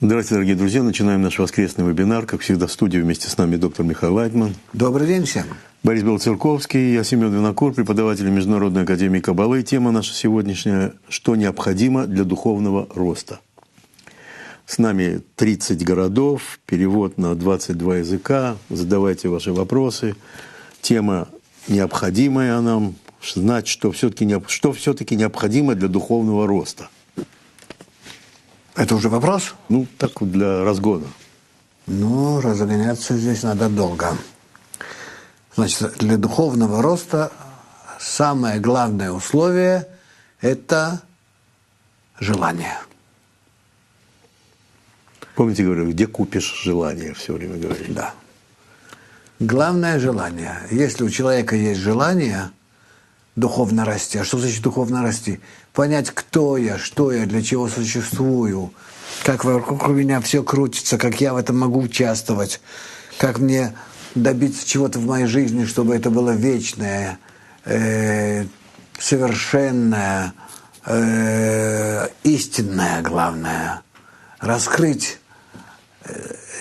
Здравствуйте, дорогие друзья. Начинаем наш воскресный вебинар. Как всегда, в студии вместе с нами доктор Михаил Лайтман. Добрый день всем. Борис Белоцерковский, я Семен Винокур, преподаватель Международной академии Каббалы. Тема наша сегодняшняя – что необходимо для духовного роста. С нами 30 городов, перевод на 22 языка. Задавайте ваши вопросы. Тема необходимая нам. Знать, что все-таки необходимо для духовного роста. Это уже вопрос? Ну, так вот для разгона. Ну, разгоняться здесь надо долго. Значит, для духовного роста самое главное условие – это желание. Помните, говорю, где купишь желание, все время говорили. Да. Главное – желание. Если у человека есть желание духовно расти, а что значит духовно расти? Понять, кто я, что я, для чего существую, как вокруг меня все крутится, как я в этом могу участвовать, как мне добиться чего-то в моей жизни, чтобы это было вечное, совершенное, истинное, главное. Раскрыть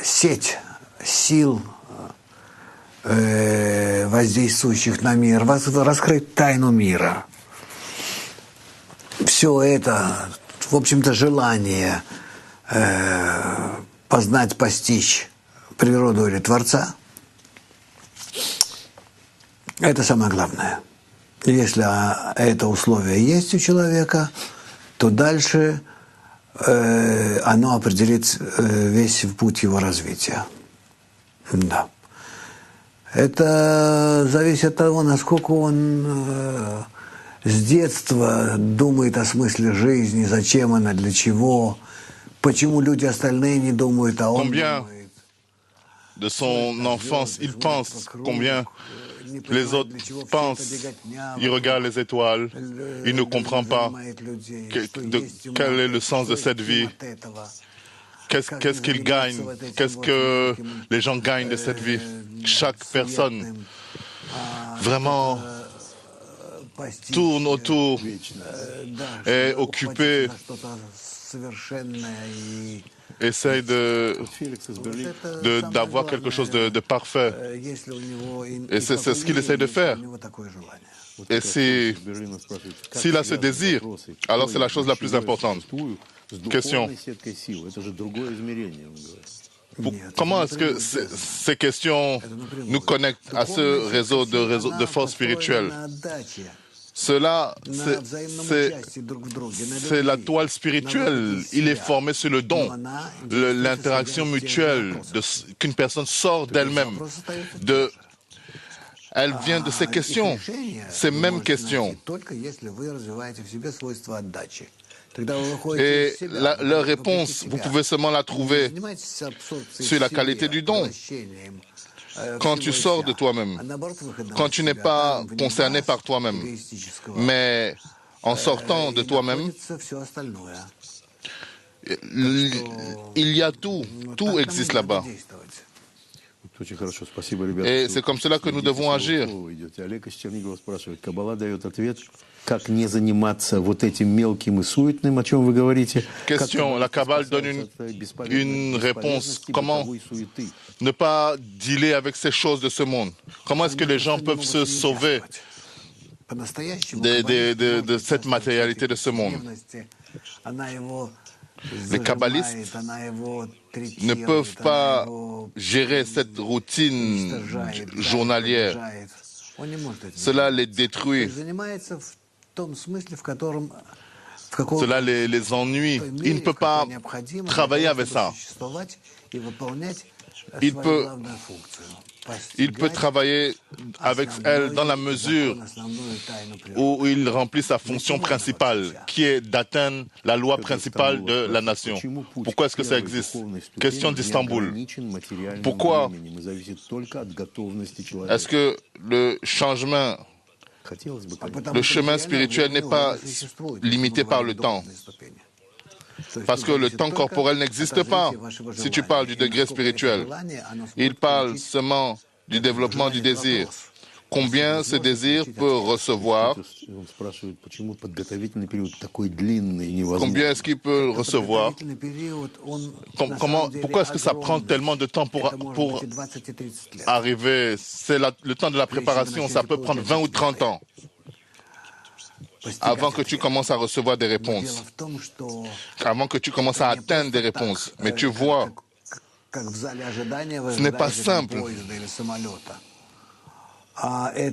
сеть сил, воздействующих на мир, раскрыть тайну мира. Все это, в общем-то, желание познать, постичь природу или Творца, это самое главное. Если это условие есть у человека, то дальше оно определит весь путь его развития. Да. Это зависит от того, насколько он с детства думает о смысле жизни, зачем она, для чего, почему люди остальные не думают, а он думает. De son enfance, il pense combien les autres pensent, il regarde les étoiles, il ne comprend pas quel est le sens de cette vie, qu'est-ce qu'il gagne, qu'est-ce que les gens gagnent de cette vie. Chaque personne vraiment tourne autour, est occupée, essaye d'avoir quelque chose de parfait. Et c'est ce qu'il essaye de faire. Et s'il a ce désir, alors c'est la chose la plus importante. Question. Comment est-ce que ces questions nous connectent à ce réseau de force spirituelle? Cela, c'est la toile spirituelle. Il est formé sur le don, l'interaction mutuelle, qu'une personne sort d'elle-même. Elle vient de ces questions, ces mêmes questions. Et leur réponse, vous pouvez seulement la trouver sur la qualité du don. Quand tu sors de toi-même, quand tu n'es pas concerné par toi-même, mais en sortant de toi-même, il y a tout existe là-bas. Et c'est comme cela que nous devons agir. Как не заниматься вот этим мелким и суетным, о чем вы говорите? Question. La Kabbale donne une réponse. Comment ne pas dealer avec ces choses de ce monde? Comment est-ce que les gens peuvent se sauver de cette matérialité de ce monde? Les kabbalistes ne peuvent pas gérer cette routine journalière. Cela les détruit. Cela les ennuie. Il ne peut pas travailler avec ça. Il peut travailler avec elle dans la mesure où il remplit sa fonction principale, qui est d'atteindre la loi principale de la nation. Pourquoi est-ce que ça existe? Question d'Istanbul. Pourquoi est-ce que le chemin spirituel n'est pas limité par le temps? Parce que le temps corporel n'existe pas si tu parles du degré spirituel. Il parle seulement du développement du désir. Combien ce désir peut recevoir? Он спрашивает, почему подготовительный период такой длинный и невозможный. Combien est-ce qu'il peut le recevoir? Pourquoi est-ce que ça prend tellement de temps pour arriver? C'est le temps de la préparation, ça peut prendre 20 ou 30 ans avant que tu commences à recevoir des réponses, avant que tu commences à atteindre des réponses. Mais tu vois, ce n'est pas simple. Et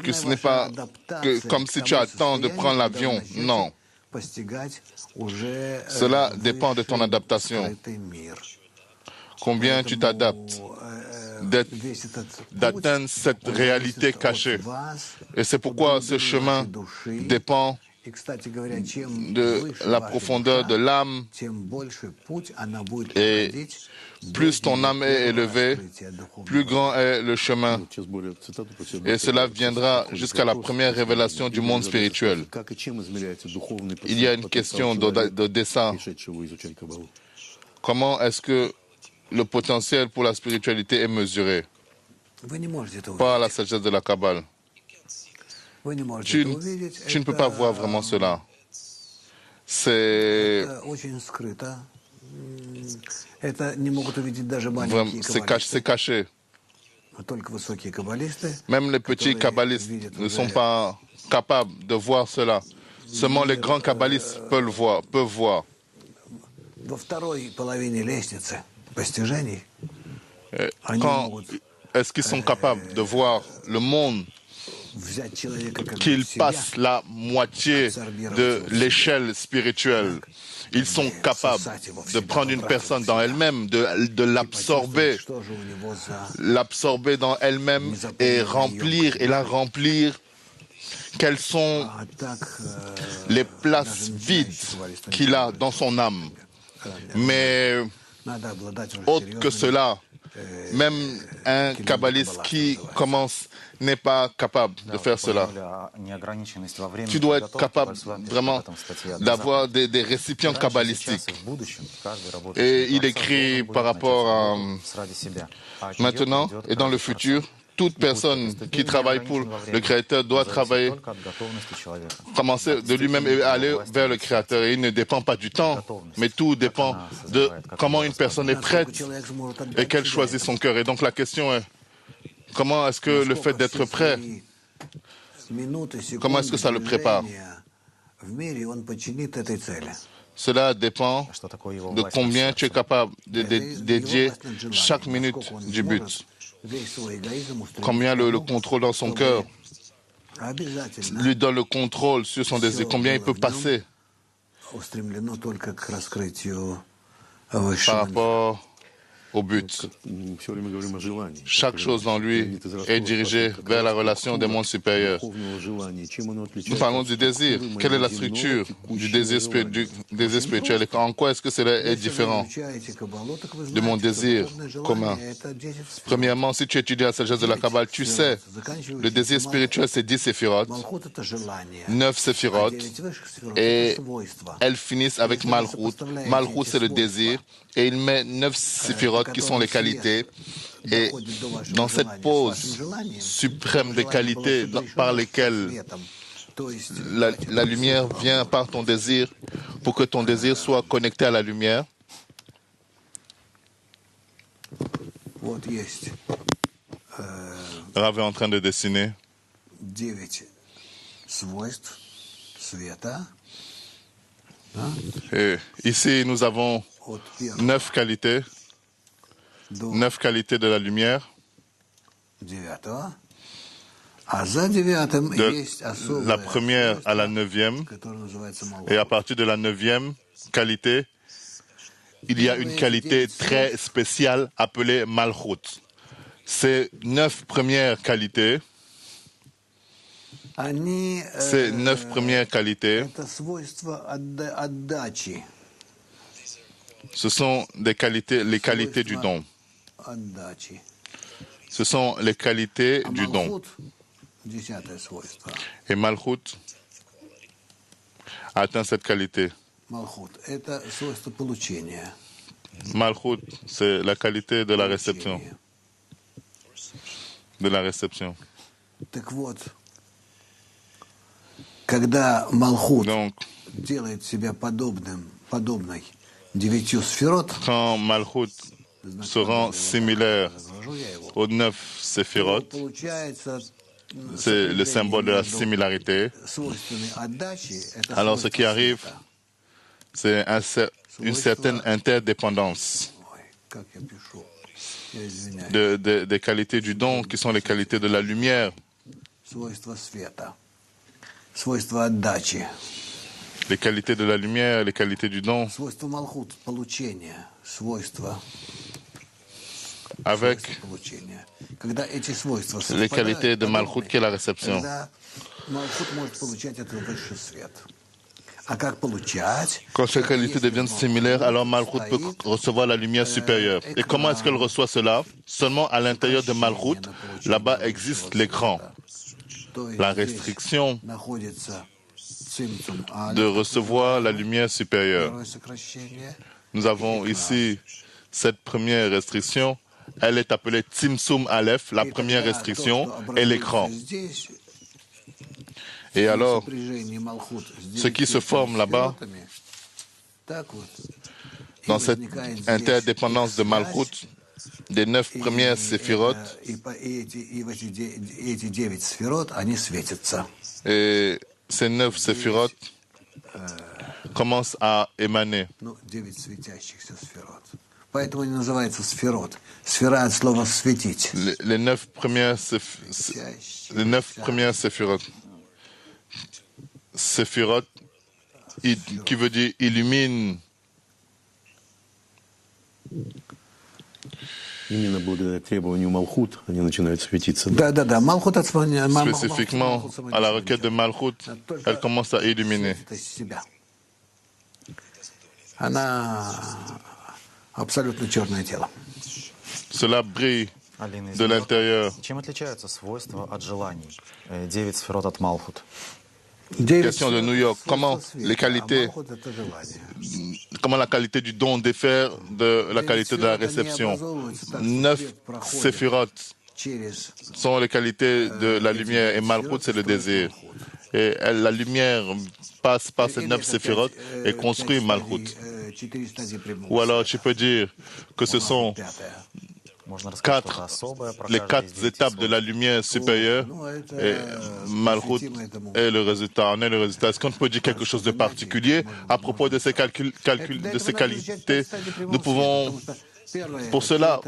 que ce n'est pas comme si tu attends de prendre l'avion. Non. Cela dépend de ton adaptation. Combien tu t'adaptes d'atteindre cette réalité cachée. Et c'est pourquoi ce chemin dépend de la profondeur de l'âme, et plus ton âme est élevée, plus grand est le chemin. Et cela viendra jusqu'à la première révélation du monde spirituel. Il y a une question d'Odessa. Comment est-ce que le potentiel pour la spiritualité est mesuré? Par la sagesse de la Kabbale. Tu ne peux pas voir vraiment cela. C'est caché. Même les petits kabbalistes ne sont pas capables de voir cela. Seulement les grands kabbalistes peuvent voir. Quand est-ce qu'ils sont capables de voir le monde, qu'ils passent la moitié de l'échelle spirituelle? Ils sont capables de prendre une personne dans elle-même, de l'absorber dans elle-même et la remplir. Quelles sont les places vides qu'il a dans son âme? Mais autre que cela, même un kabbaliste qui commence n'est pas capable de faire cela. Tu dois être capable vraiment d'avoir des récipients kabbalistiques. Et il écrit par rapport à maintenant et dans le futur, toute personne qui travaille pour le Créateur doit travailler, commencer de lui-même et aller vers le Créateur. Et il ne dépend pas du temps, mais tout dépend de comment une personne est prête et qu'elle choisit son cœur. Et donc la question est, comment est-ce que le fait d'être prêt, comment est-ce que ça le prépare? Cela dépend de combien tu es capable de dédier chaque minute du but. Combien le contrôle dans son cœur lui donne le contrôle sur son désir. Combien il peut passer par rapport au but. Chaque chose dans lui est dirigée vers la relation des mondes supérieurs. Nous parlons du désir. Quelle est la structure du désir spirituel et en quoi est-ce que cela est différent de mon désir commun? Premièrement, si tu étudies la sagesse de la Kabbale, tu sais, le désir spirituel c'est 10 séphirotes, 9 séphirotes, et elles finissent avec Malchut. Malchut c'est le désir, et il met 9 séphirotes qui sont les qualités. Et dans cette pause suprême des qualités par lesquelles la lumière vient par ton désir, pour que ton désir soit connecté à la lumière. Rav est en train de dessiner 9 et ici nous avons 9 qualités. 9 qualités de la lumière. De la première à la 9e. Et à partir de la 9e qualité, il y a une qualité très spéciale appelée Malchut. Ces 9 premières qualités, ce sont les qualités du don. Ce sont les qualités du don. Et Malchut atteint cette qualité. Malchut, c'est la qualité de la réception. de la réception. Так вот, когда Малхут Donc, делает себя подобной 9 сферот, quand Malchut se rend similaire aux 9 séphirotes, получается c'est le symbole de la similarité. свойственной отдачи, это Alors, ce qui свойство arrive, света. c'est une certaine interdépendance Ой, как я пишу, я извиняюсь. des qualités du don qui sont les qualités de la lumière, Свойство света, свойство отдачи, les qualités de la lumière, les qualités du don, свойство Малхут, получения, свойство avec получения. Когда эти свойства les qualités de совпадают, Malchut qui est la réception. тогда Малхут может получать этот высший свет. А как получать? Quand ces qualités deviennent similaires, alors Malchut peut recevoir la lumière supérieure. Et comment est-ce qu'elle reçoit cela? Seulement à l'intérieur de Malchut, là-bas existe l'écran. La restriction de recevoir la lumière supérieure. Nous avons ici cette première restriction. Elle est appelée Tzimtzum Aleph, la première restriction, et l'écran. Et alors, ce qui se forme là-bas, dans cette interdépendance de Malchut, des 9 premières séphirotes, et ces 9 séphirotes commencent à émaner. Поэтому они называются сферот. Сфера от слова «светить». Les 9 premières séphirotes. Séphirote, qui veut dire illumine. Именно благодаря требованию Малхут они начинают светиться. Да. Малхут от Spécifiquement, à la requête de Malchut, elle commence à illuminer. Она абсолютно черное тело. Cela brille de l'intérieur. Чем отличаются свойства от желаний? 9 сферот от Малхут. Question de New York. Comment les qualités, comment la qualité du don diffère de la qualité de la réception? 9 séphirotes sont les qualités de la lumière et Malchut c'est le désir. Et la lumière passe par ces 9 séphirotes et construit Malchut. Ou alors tu peux dire que ce sont les 4 étapes de la lumière supérieure et Malchut est le résultat. En est le résultat. Est-ce qu'on peut dire quelque chose de particulier à propos de ces de ces qualités? Nous pouvons, pour cela,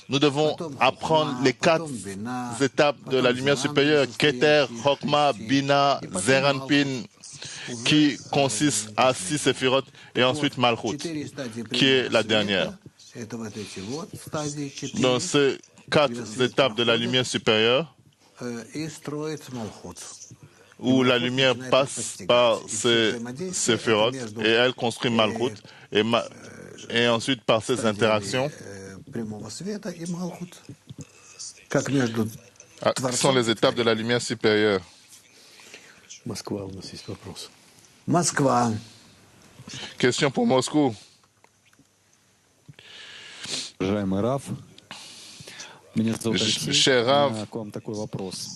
nous devons apprendre les 4 étapes de la lumière supérieure, Keter, Chokma, Bina, Zeranpin, qui consiste à 6 séphirotes, et ensuite Malchut, qui est la dernière. Dans ces 4 étapes de la lumière supérieure, où la lumière passe par ces séphirotes et elle construit Malchut, et ensuite par ces interactions, ce sont les étapes de la lumière supérieure. Москва, у нас есть вопрос. Москва. Question pour Moscou. Уважаемый Рав, меня зовут Алексей. Cher Rav, У меня к вам такой вопрос.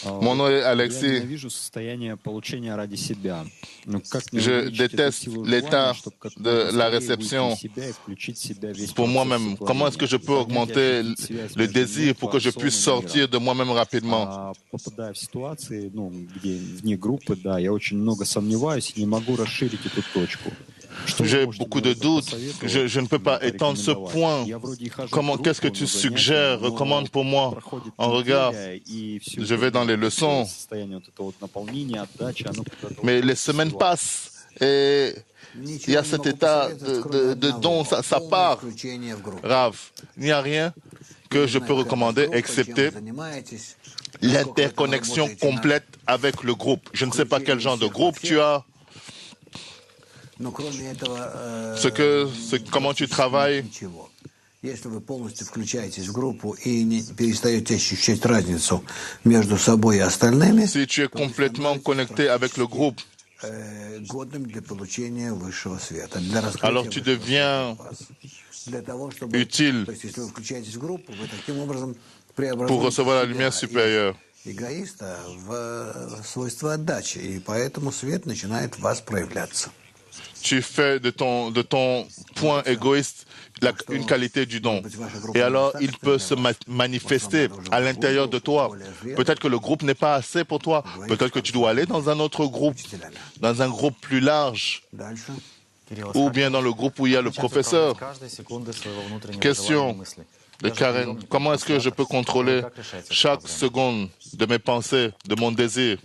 mon nom est Я Alexis. ненавижу состояние получения ради себя. Ну, как мне Je увеличить эту déteste силу l'état желания, чтобы как de можно la скорее réception выйти из себя и включить в себя весь pour процесс moi-même. Comment est-ce que je peux сотворения, augmenter понять и ощутить связь le между désir мной, pour que je Творцом puisse и миром. sortir de moi-même rapidement? Попадая в ситуации, ну, где вне группы, да, я очень много сомневаюсь и не могу расширить эту точку. J'ai beaucoup de doutes. Je ne peux pas étendre ce point. Qu'est-ce que tu suggères, recommandes pour moi en regard? Je vais dans les leçons. Mais les semaines passent et il y a cet état de don, ça part. Rav, il n'y a rien que je peux recommander excepté l'interconnexion complète avec le groupe. Je ne sais pas quel genre de groupe tu as. Comment tu travailles. Если вы полностью включаетесь в группу и не перестаете ощущать разницу между собой и остальными, si tu es complètement connecté avec le groupe, годным для получения высшего света, alors tu deviens utile. То есть, если вы включаетесь в группу, вы таким образом pour recevoir la lumière supérieure. Эгоиста в свойство отдачи, и поэтому свет начинает в вас проявляться. Tu fais de ton point égoïste une qualité du don. Et alors, il peut se manifester à l'intérieur de toi. Peut-être que le groupe n'est pas assez pour toi. Peut-être que tu dois aller dans un autre groupe, dans un groupe plus large, ou bien dans le groupe où il y a le professeur. Question de Karen. Comment est-ce que je peux contrôler chaque seconde de mes pensées, de mon désir?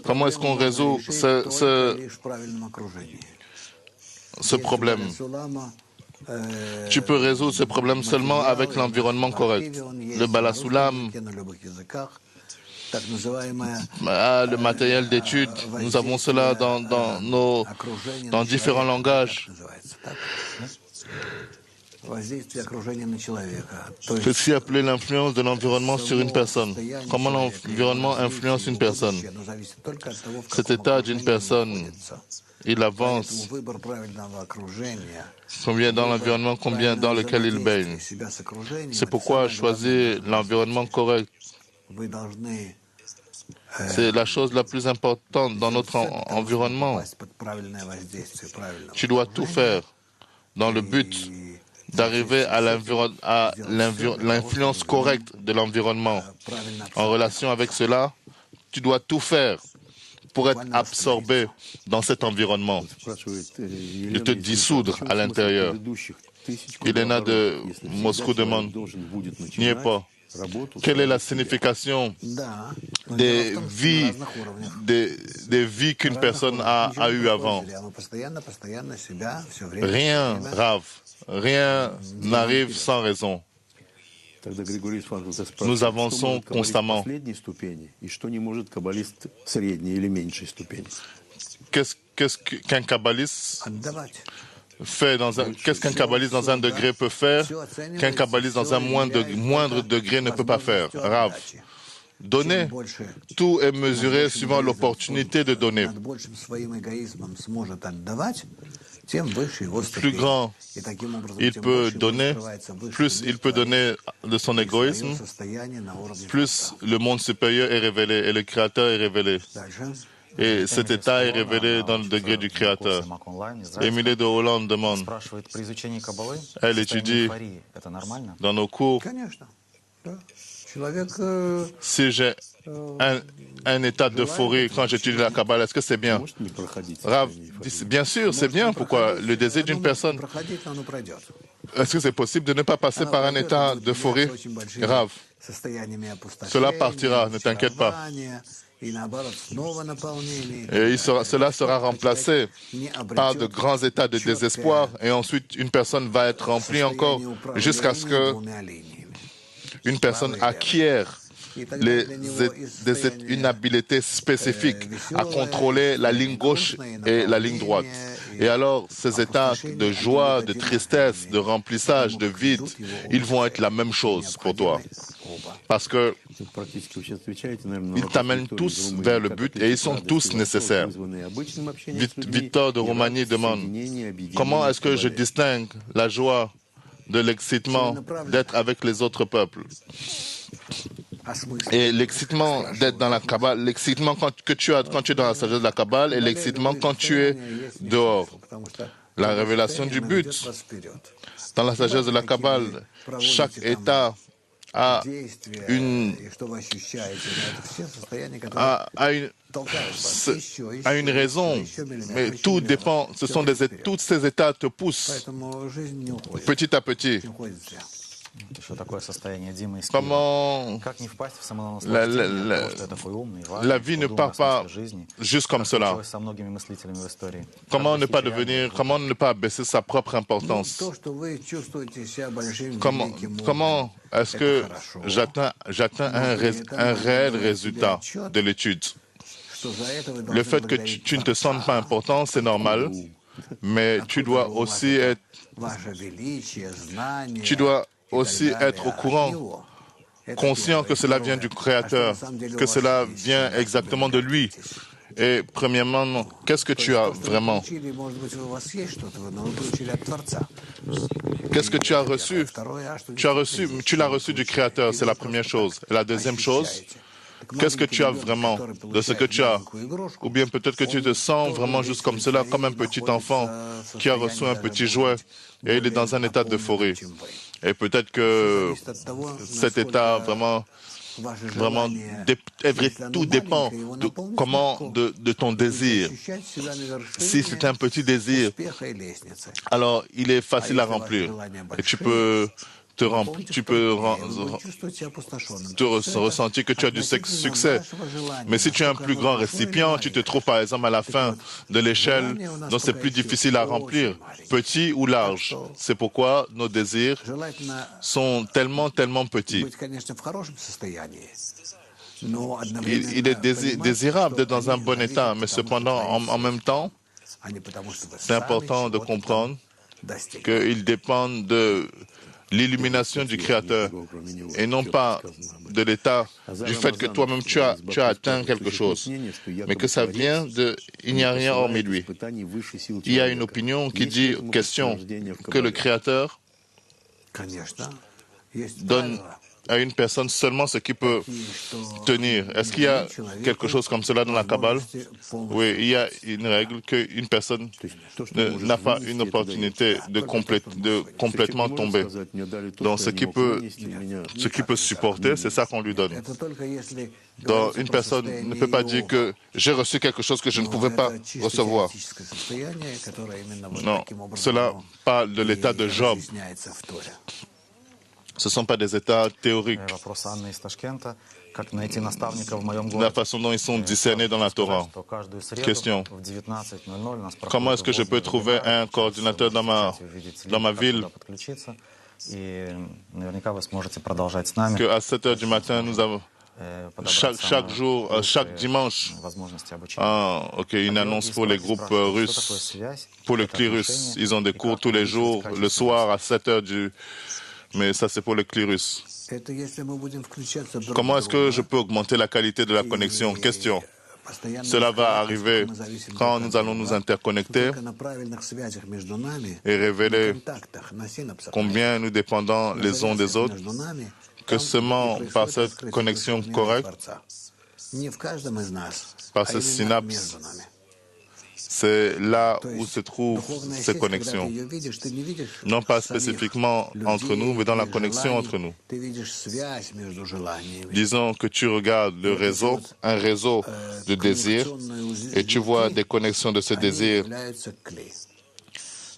Comment est-ce qu'on résout ce problème? Tu peux résoudre ce problème seulement avec l'environnement correct. Le Balasulam, le matériel d'étude, nous avons cela dans différents langages. Ceci est appelé l'influence de l'environnement sur une personne. Comment l'environnement influence une personne? Cet état d'une personne, il avance combien dans l'environnement, combien dans lequel il baigne. C'est pourquoi choisir l'environnement correct. C'est la chose la plus importante dans notre environnement. Tu dois tout faire dans le but d'arriver à l'influence correcte de l'environnement. En relation avec cela, tu dois tout faire pour être absorbé dans cet environnement et te dissoudre à l'intérieur. Elena de Moscou demande, n'y est pas. Quelle est la signification des vies qu'une personne a eues avant? Rien, Rav. Rien n'arrive sans raison. Nous avançons constamment. Qu'est-ce qu'un kabbaliste fait qu'est-ce qu'un kabbaliste dans un degré peut faire qu'un kabbaliste dans un moindre degré ne peut pas faire? Rav. Donner. Tout est mesuré suivant l'opportunité de donner. Plus grand il peut donner, plus il peut donner de son égoïsme, plus le monde supérieur est révélé et le Créateur est révélé. Et cet état est révélé dans le degré du Créateur. Émilie de Hollande demande, elle étudie dans nos cours. Si j'ai un état d'euphorie quand j'étudie la Kabbalah, est-ce que c'est bien? Rav dit, bien sûr, c'est bien. Pourquoi? Le désir d'une personne. Est-ce que c'est possible de ne pas passer par un état d'euphorie? Rav, cela partira, ne t'inquiète pas. Et cela sera remplacé par de grands états de désespoir et ensuite une personne va être remplie encore jusqu'à ce que une personne acquiert une habileté spécifique à contrôler la ligne gauche et la ligne droite. Et alors, ces états de joie, de tristesse, de remplissage, de vide, ils vont être la même chose pour toi. Parce que ils t'amènent tous vers le but et ils sont tous nécessaires. Victor de Roumanie demande, comment est-ce que je distingue la joie de l'excitement d'être avec les autres peuples? Et l'excitement d'être dans la Kabbale, l'excitement que tu as quand tu es dans la sagesse de la Kabbale et l'excitement quand tu es dehors. La révélation du but. Dans la sagesse de la Kabbale, chaque état a une raison, mais tout dépend, tous ces états te poussent petit à petit. Comment la vie ne part pas juste comme cela? Comment ne pas baisser sa propre importance? Comment est-ce que j'atteins un réel résultat de l'étude? Le fait que tu ne te sens pas important, c'est normal, mais tu dois aussi être au courant, conscient que cela vient du Créateur, que cela vient exactement de lui. Et premièrement, non. Qu'est-ce que tu as vraiment? Qu'est-ce que tu as reçu? Tu l'as reçu du Créateur, c'est la première chose. Et la deuxième chose, qu'est-ce que tu as vraiment de ce que tu as? Ou bien peut-être que tu te sens vraiment juste comme cela, comme un petit enfant qui a reçu un petit jouet et il est dans un état d'euphorie. Et peut-être que cet état vraiment, tout dépend de ton désir. Si c'est un petit désir, alors il est facile à remplir. Et tu peux ressentir que tu as du succès. Mais si tu as un plus grand récipient, tu te trouves par exemple à la fin de l'échelle, donc c'est plus difficile à remplir, petit ou large. C'est pourquoi nos désirs sont tellement petits. Il est désirable d'être dans un bon état, mais cependant, en même temps, c'est important de comprendre qu'ils dépendent de l'illumination du Créateur et non pas de l'état du fait que toi-même tu as atteint quelque chose, mais que ça vient de il n'y a rien hormis lui. Il y a une opinion qui dit, question, que le Créateur donne à une personne seulement ce qui peut tenir. Est-ce qu'il y a quelque chose comme cela dans la Kabbale? Oui, il y a une règle qu'une personne n'a pas une opportunité de complètement tomber. Donc ce qui peut supporter, c'est ça qu'on lui donne. Donc une personne ne peut pas dire que j'ai reçu quelque chose que je ne pouvais pas recevoir. Non, cela parle de l'état de Job. Ce ne sont pas des états théoriques. La façon dont ils sont discernés dans la Torah. Question. Comment est-ce que je peux trouver un coordinateur dans ma ville? Qu'à 7 heures du matin, nous avons chaque dimanche, une annonce pour les groupes russes, pour le clerus. Ils ont des cours tous les jours, le soir à 7 heures mais ça, c'est pour le clerus. Comment est-ce que je peux augmenter la qualité de la connexion? Question. Cela va arriver quand nous allons nous interconnecter et révéler combien nous dépendons les uns des autres, que seulement par cette connexion correcte, par ce synapse, c'est là où se trouvent ces connexions. Non pas spécifiquement entre nous, mais dans la connexion entre nous. Disons que tu regardes un réseau de désirs, et tu vois des connexions de ce désir.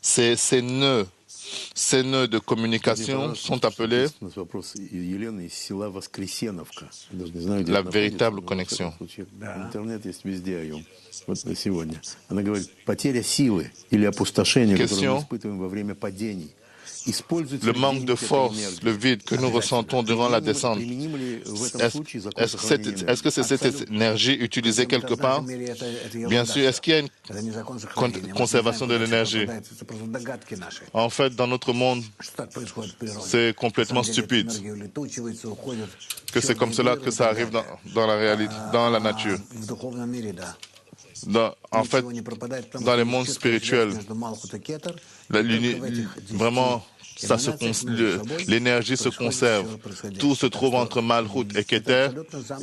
Ces nœuds de communication sont appelés la véritable connexion. Question. Le manque de force, le vide que nous ressentons durant la descente, est-ce que c'est cette énergie utilisée quelque part? Bien sûr, est-ce qu'il y a une conservation de l'énergie? En fait, dans notre monde, c'est complètement stupide. Que c'est comme cela que ça arrive dans la réalité, dans la nature. En fait, dans les mondes spirituels, vraiment, l'énergie se conserve. Tout se trouve entre Malchut et Keter,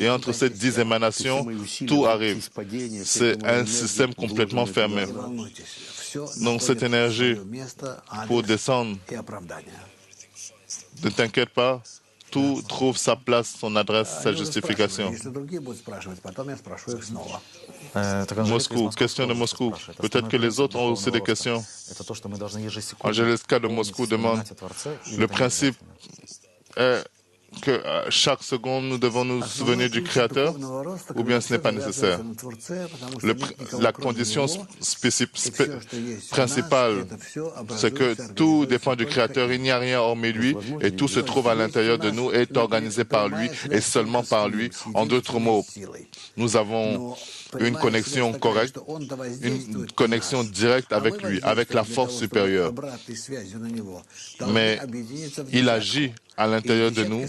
et entre ces 10 émanations, tout arrive. C'est un système complètement fermé. Donc cette énergie, pour descendre, ne t'inquiète pas, tout trouve sa place, son adresse, sa justification. Moscou, question de Moscou. Peut-être que les autres ont aussi des questions. Angeliska de Moscou demande, le principe est que chaque seconde nous devons nous souvenir du Créateur, ou bien ce n'est pas nécessaire? La condition principale, c'est que tout dépend du Créateur, il n'y a rien hormis lui, et tout se trouve à l'intérieur de nous, et est organisé par lui, et seulement par lui. En d'autres mots, nous avons une connexion correcte, une connexion directe avec lui, avec la force supérieure. Mais il agit à l'intérieur de nous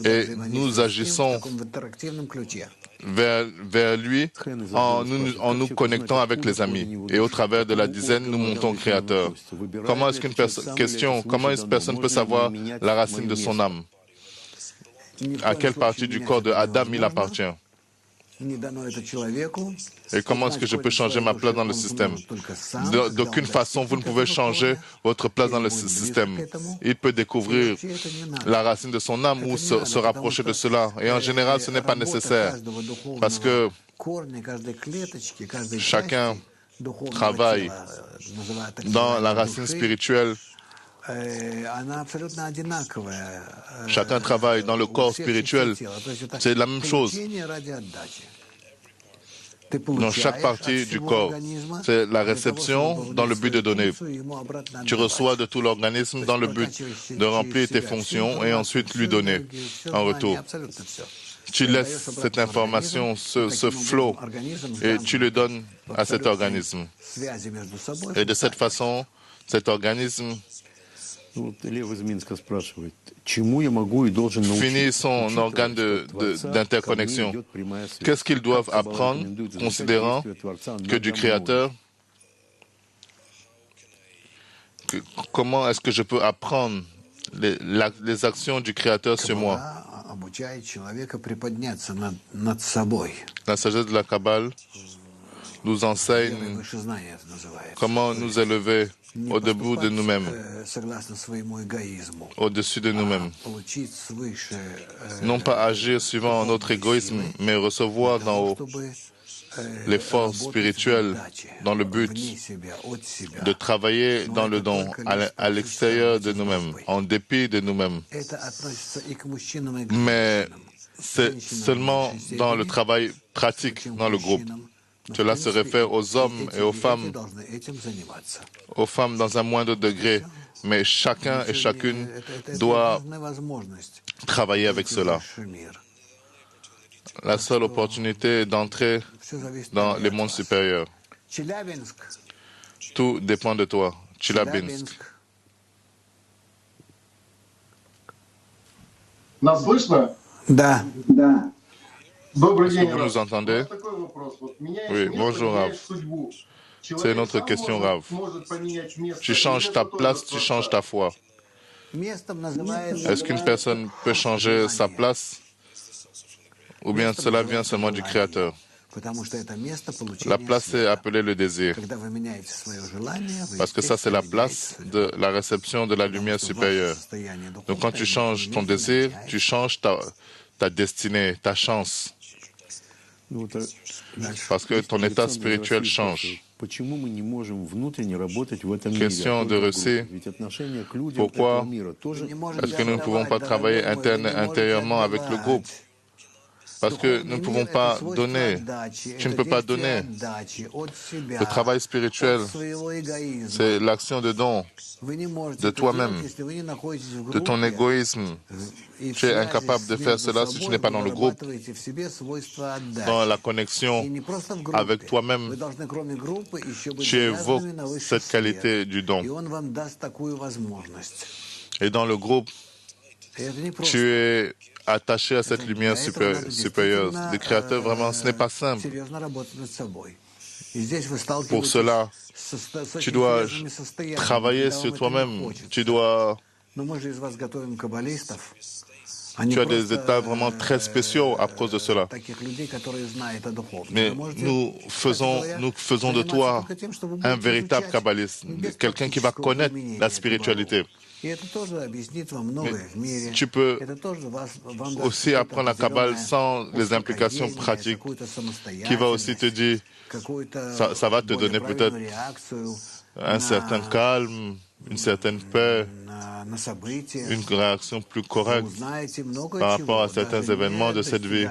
et nous agissons vers lui en nous connectant avec les amis. Et au travers de la dizaine, nous montons au Créateur. Comment est-ce comment une personne peut savoir la racine de son âme? À quelle partie du corps de Adam il appartient? Et comment est-ce que je peux changer ma place dans le système? D'aucune façon, vous ne pouvez changer votre place dans le système. Il peut découvrir la racine de son âme ou se rapprocher de cela. Et en général, ce n'est pas nécessaire parce que chacun travaille dans la racine spirituelle. Chacun travaille dans le corps spirituel. C'est la même chose. Dans chaque partie du corps, c'est la réception dans le but de donner. Tu reçois de tout l'organisme dans le but de remplir tes fonctions et ensuite lui donner en retour. Tu laisses cette information, ce flow, et tu le donnes à cet organisme. Et de cette façon, cet organisme finit son organe d'interconnexion. Qu'est-ce qu'ils doivent apprendre, considérant que du Créateur, comment est-ce que je peux apprendre les actions du Créateur sur moi? La sagesse de la Kabbale nous enseigne comment nous élever au-debout de nous-mêmes, au-dessus de nous-mêmes. Non pas agir suivant notre égoïsme, mais recevoir d'en haut les forces spirituelles dans le but de travailler dans le don à l'extérieur de nous-mêmes, en dépit de nous-mêmes. Mais c'est seulement dans le travail pratique dans le groupe. Cela se réfère aux hommes et aux femmes dans un moindre degré, mais chacun et chacune doit travailler avec cela. La seule opportunité d'entrer dans les mondes supérieurs. Tout dépend de toi. Tcheliabinsk. Нас слышно? Да. Добрый Est-ce день, que vous Раф. nous entendez? Такой вопрос. Вот меняешь Oui, место, bonjour, меняешь Rav. судьбу. C'est Человек notre сам question, Rav. может поменять место. Tu changes ta place, tu changes ta foi. Est-ce qu'une personne peut changer sa place ou bien cela vient seulement du Créateur? La place est appelée le désir, parce que ça c'est la place de la réception de la lumière supérieure. Donc quand tu changes ton désir, tu changes ta destinée, ta chance, parce que ton état spirituel change. Question de Russie, pourquoi est-ce que nous ne pouvons pas travailler intérieurement avec le groupe? Parce que nous ne pouvons pas donner. Tu ne peux pas donner. Le travail spirituel, c'est l'action de don de toi-même, de ton égoïsme. Tu es incapable de faire cela si tu n'es pas dans le groupe, dans la connexion avec toi-même. Tu évoques cette qualité du don. Et dans le groupe, tu es attaché à cette lumière supérieure. Le Créateur, vraiment, ce n'est pas simple. Pour cela, tu dois travailler sur toi-même. Tu as des états vraiment très spéciaux à cause de cela. Mais nous faisons de toi un véritable kabbaliste, quelqu'un qui va connaître la spiritualité. Mais tu peux aussi apprendre la Kabbale sans les implications pratiques, qui va aussi te dire, ça va te donner peut-être un certain calme, une certaine paix, une réaction plus correcte par rapport à certains événements de cette vie.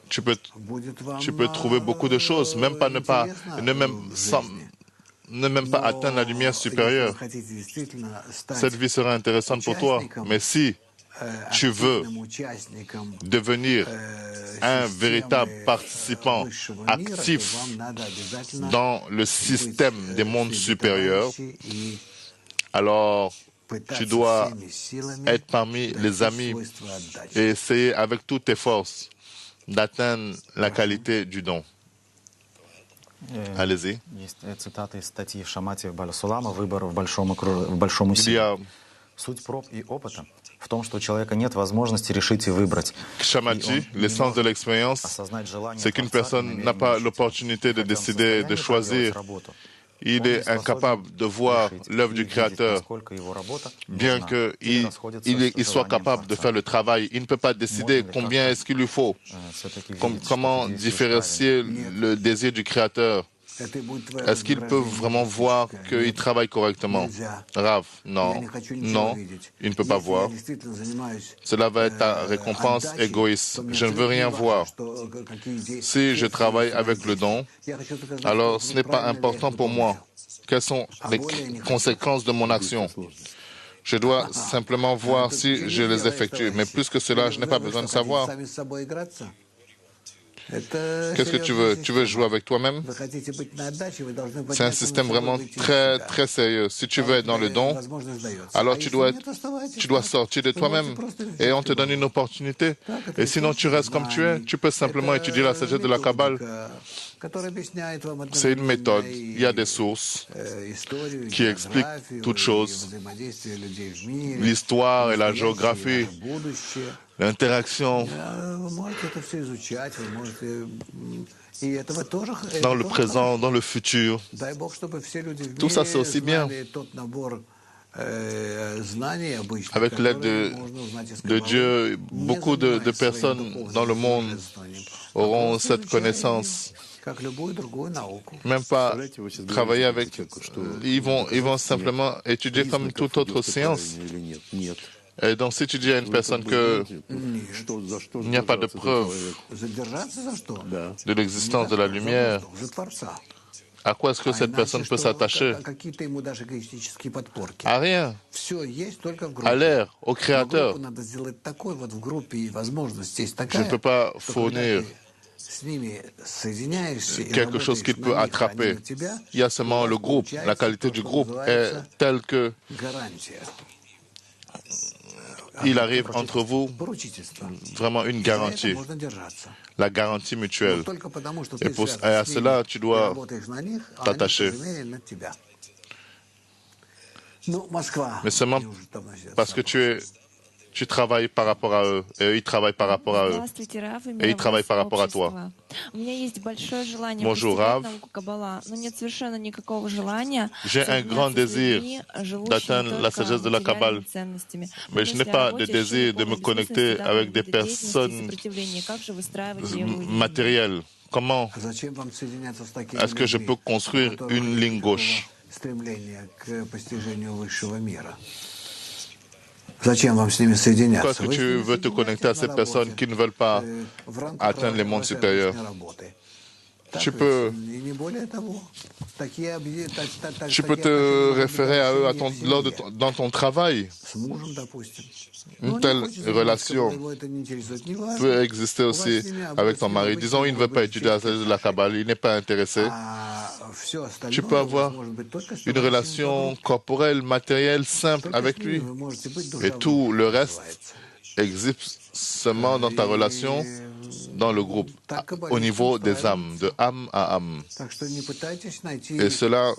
Tu peux trouver beaucoup de choses, même pas ne même pas atteindre la lumière supérieure. Cette vie sera intéressante pour toi. Mais si tu veux devenir un véritable participant actif dans le système des mondes supérieurs, alors tu dois être parmi les amis et essayer avec toutes tes forces d'atteindre la qualité du don. Allez-y. Есть цитата из статьи Шамати Баль-Сулама «Выбор в большом Il y усилии». a Суть проб и опыта в том, что у человека нет возможности решить и выбрать. Shamachi, l'essence de l'expérience, Осознать желание c'est qu'une Творца и personne n'a pas намерение l'opportunité de Хотя он в décider, de состоянии choisir. проделать работу, Il он не est способен incapable de voir решить l'œuvre и du видеть, Créateur, насколько его работа bien нужна qu'il или расходится с soit желанием capable de Творца. faire le travail. Il ne peut pas décider Можно ли combien как-то, est-ce qu'il lui faut. Все-таки видеть, что Comment ты действуешь différencier le désir du Créateur? Est-ce qu'il peut vraiment voir qu'il travaille correctement? Rav, non, non, il ne peut pas voir. Cela va être ta récompense égoïste. Je ne veux rien voir. Si je travaille avec le don, alors ce n'est pas important pour moi. Quelles sont les conséquences de mon action? Je dois simplement voir si je les effectue. Mais plus que cela, je n'ai pas besoin de savoir. Qu'est-ce que tu veux? Tu veux jouer avec toi-même? C'est un système vraiment très, très sérieux. Si tu veux être dans le don, alors tu dois sortir de toi-même et on te donne une opportunité. Et sinon, tu restes comme tu es. Tu peux simplement étudier la sagesse de la Kabbale. C'est une méthode. Il y a des sources qui expliquent toutes choses. L'histoire et la géographie, l'interaction dans le présent, dans le futur. Tout ça, c'est aussi bien. Avec l'aide de Dieu, beaucoup de personnes dans le monde auront cette connaissance. Même pas travailler avec. Ils vont simplement étudier comme toute autre science. Et donc, si tu dis à une personne qu'il n'y a pas de preuve de l'existence de la lumière, à quoi est-ce que cette personne peut s'attacher? À rien. À l'air, au Créateur. Je ne peux pas fournir quelque chose qu'il peut attraper. Il y a seulement le groupe. La qualité du groupe est telle que il arrive entre vous vraiment une garantie, la garantie mutuelle. Et à cela, tu dois t'attacher. Mais seulement parce que tu travailles par rapport à eux, et eux, ils travaillent par rapport à eux, et ils travaillent par rapport à toi. Bonjour Rav, j'ai un grand désir d'atteindre la sagesse de la Kabbale, mais je n'ai pas de désir de me connecter avec des personnes matérielles. Comment est-ce que je peux construire une ligne gauche? Pourquoi est-ce que tu veux te connecter à ces personnes qui ne veulent pas atteindre les mondes supérieurs? Tu peux te référer à eux dans ton travail. Une telle relation peut exister aussi avec ton mari. Disons, il ne veut pas étudier la sagesse de la Kabbale, il n'est pas intéressé. Tu peux avoir une relation corporelle, matérielle, simple avec lui. Et tout le reste existe seulement dans ta relation, dans le groupe, au niveau des âmes, de âme à âme. Et cela,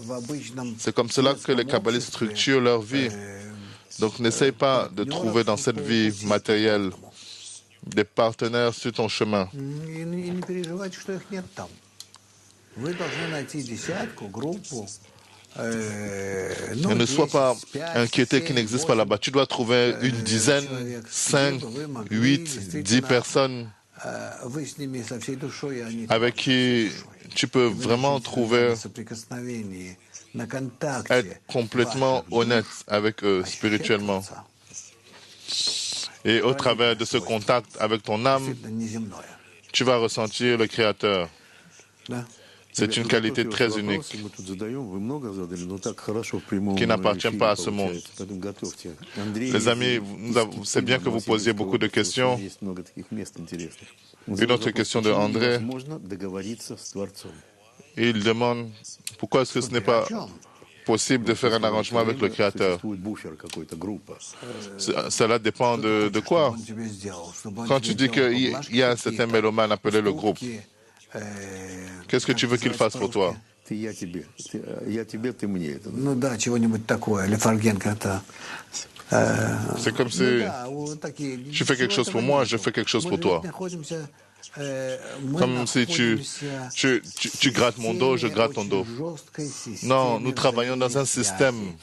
c'est comme cela que les kabbalistes structurent leur vie. Donc n'essaye pas de trouver dans cette vie matérielle des partenaires sur ton chemin. Et ne sois pas inquiété qu'il n'existe pas là-bas. Tu dois trouver une dizaine, 5, 8, 10 personnes avec qui tu peux vraiment trouver, être complètement honnête avec eux spirituellement. Et au travers de ce contact avec ton âme, tu vas ressentir le Créateur. C'est une qualité très unique qui n'appartient pas à ce monde. Les amis, c'est bien que vous posiez beaucoup de questions. Une autre question de André. Il demande pourquoi est-ce que ce n'est pas possible de faire un arrangement avec le Créateur. Существует буфер, какой-то группа. Cela dépend de quoi. Он тебе сделал, чтобы он Quand тебе tu dis делал qu'il поблажки y a un certain какие-то, mélomane appelé le groupe, уступки, qu'est-ce que tu veux qu'il fasse pour toi? Ты я тебе, я тебе, ты мне. Это ну да, чего-нибудь такое, или Фаргенко-то. C'est comme si Ну да, вот такие. tu fais quelque Ничего chose pour этого moi, нету. je fais quelque chose Мы pour же toi. ведь находимся, мы Comme si находимся tu grattes mon dos, je в gratte ton очень dos. жесткой системе Non, nous travaillons dans un взаимосвязи.